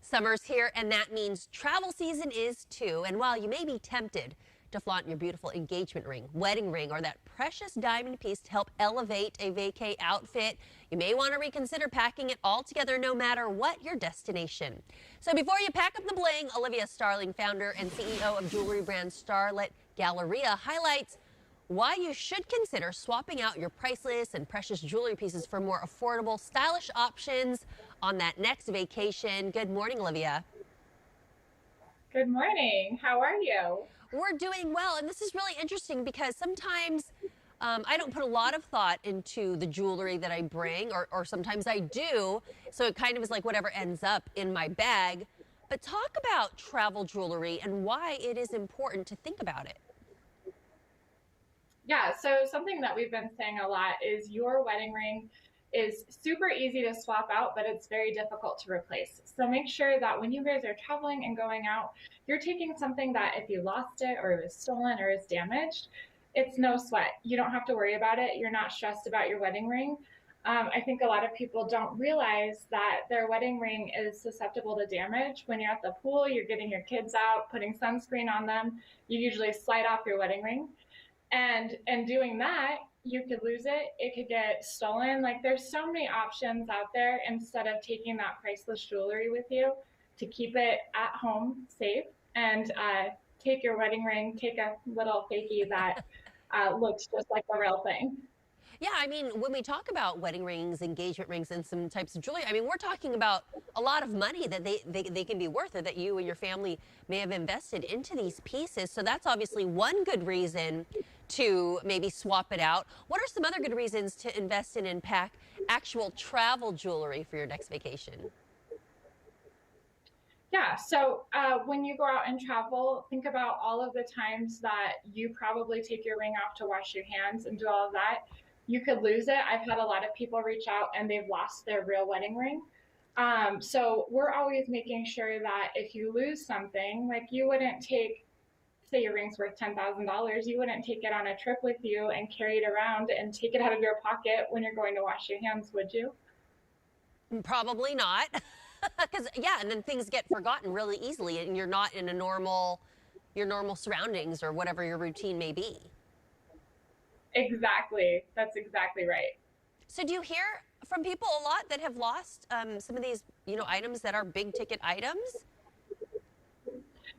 Summer's here, and that means travel season is too. And while you may be tempted to flaunt your beautiful engagement ring, wedding ring, or that precious diamond piece to help elevate a vacay outfit, you may want to reconsider packing it all together no matter what your destination. So before you pack up the bling, Olivia Starling, founder and CEO of jewelry brand Starlet Galleria, highlights why you should consider swapping out your priceless and precious jewelry pieces for more affordable, stylish options on that next vacation. Good morning, Olivia. Good morning. How are you? We're doing well, and this is really interesting because sometimes I don't put a lot of thought into the jewelry that I bring, or sometimes I do, so it kind of is like whatever ends up in my bag. But talk about travel jewelry and why it is important to think about it. Yeah, so something that we've been saying a lot is your wedding ring is super easy to swap out, but it's very difficult to replace. So make sure that when you guys are traveling and going out, you're taking something that if you lost it or it was stolen or is damaged, it's no sweat. You don't have to worry about it. You're not stressed about your wedding ring. I think a lot of people don't realize that their wedding ring is susceptible to damage. When you're at the pool, you're getting your kids out, putting sunscreen on them, you usually slide off your wedding ring. And doing that, you could lose it could get stolen. Like, there's so many options out there instead of taking that priceless jewelry with you to keep it at home safe. And take your wedding ring, take a little fakie that looks just like the real thing. Yeah, I mean, when we talk about wedding rings, engagement rings, and some types of jewelry, I mean, we're talking about a lot of money that they can be worth, or that you and your family may have invested into these pieces. So that's obviously one good reason to maybe swap it out. What are some other good reasons to invest in and pack actual travel jewelry for your next vacation? Yeah, so when you go out and travel, think about all of the times that you probably take your ring off to wash your hands and do all of that. You could lose it. I've had a lot of people reach out and they've lost their real wedding ring. So we're always making sure that if you lose something, like, you wouldn't take, say your ring's worth $10,000, you wouldn't take it on a trip with you and carry it around and take it out of your pocket when you're going to wash your hands, would you? Probably not. Because, yeah, and then things get forgotten really easily, and you're not in your normal surroundings or whatever your routine may be. Exactly. That's exactly right. So do you hear from people a lot that have lost some of these, items that are big ticket items?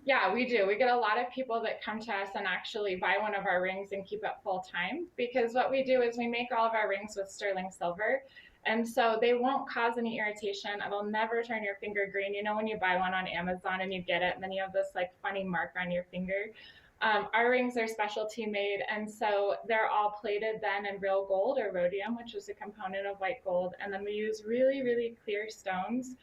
Yeah, we do. We get a lot of people that come to us and actually buy one of our rings and keep it full time, because what we do is we make all of our rings with sterling silver. And so they won't cause any irritation. It'll never turn your finger green. You know, when you buy one on Amazon and you get it, and then you have this like funny mark on your finger. Our rings are specialty made, and so they're all plated then in real gold, or rhodium, which is a component of white gold. And then we use really, really clear stones.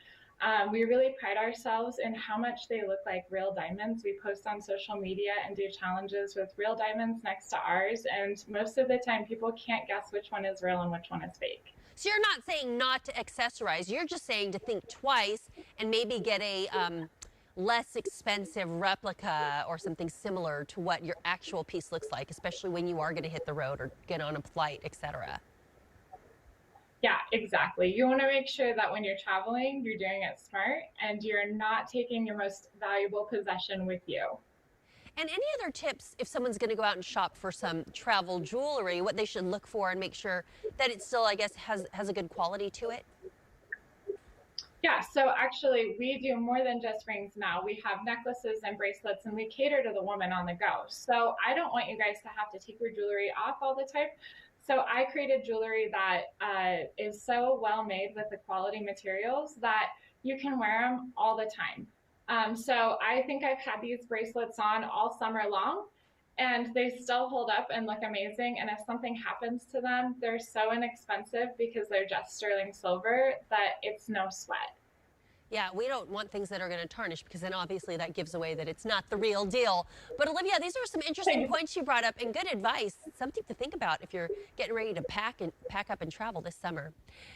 We really pride ourselves in how much they look like real diamonds. We post on social media and do challenges with real diamonds next to ours, and most of the time people can't guess which one is real and which one is fake. So you're not saying not to accessorize. You're just saying to think twice and maybe get a less expensive replica or something similar to what your actual piece looks like, especially when you are going to hit the road or get on a flight, etc. Yeah, exactly. You want to make sure that when you're traveling, you're doing it smart and you're not taking your most valuable possession with you. And any other tips if someone's going to go out and shop for some travel jewelry, what they should look for and make sure that it still, I guess, has a good quality to it? Yeah, so actually we do more than just rings now. We have necklaces and bracelets, and we cater to the woman on the go. So I don't want you guys to have to take your jewelry off all the time. So I created jewelry that is so well made with the quality materials that you can wear them all the time. So I think I've had these bracelets on all summer long, and they still hold up and look amazing. And if something happens to them, they're so inexpensive because they're just sterling silver that it's no sweat. Yeah, we don't want things that are going to tarnish, because then obviously that gives away that it's not the real deal. But Olivia, these are some interesting points you brought up and good advice, something to think about if you're getting ready to pack up and travel this summer.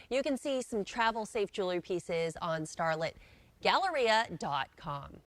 You can see some travel safe jewelry pieces on starletgalleria.com.